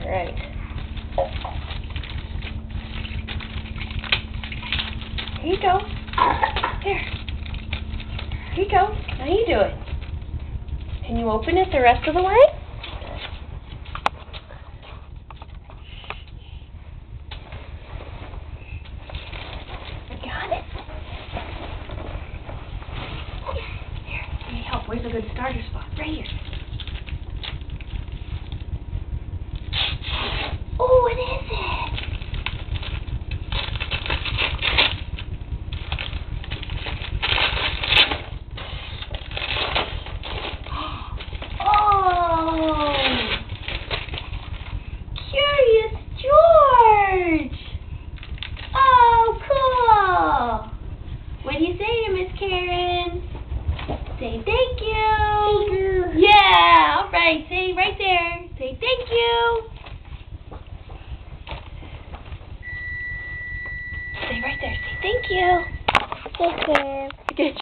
Alright. Here you go. Here. Here you go. How you doing? Can you open it the rest of the way? Got it. Here, let me help. Where's a good starter spot? Right here. Oh, what is it? Oh! Curious George! Oh, cool! What do you say, Miss Karen? Say thank you! Thank you! Yeah! Alright, say right there. Say thank you! Say right there. Say thank you! Take care. Good.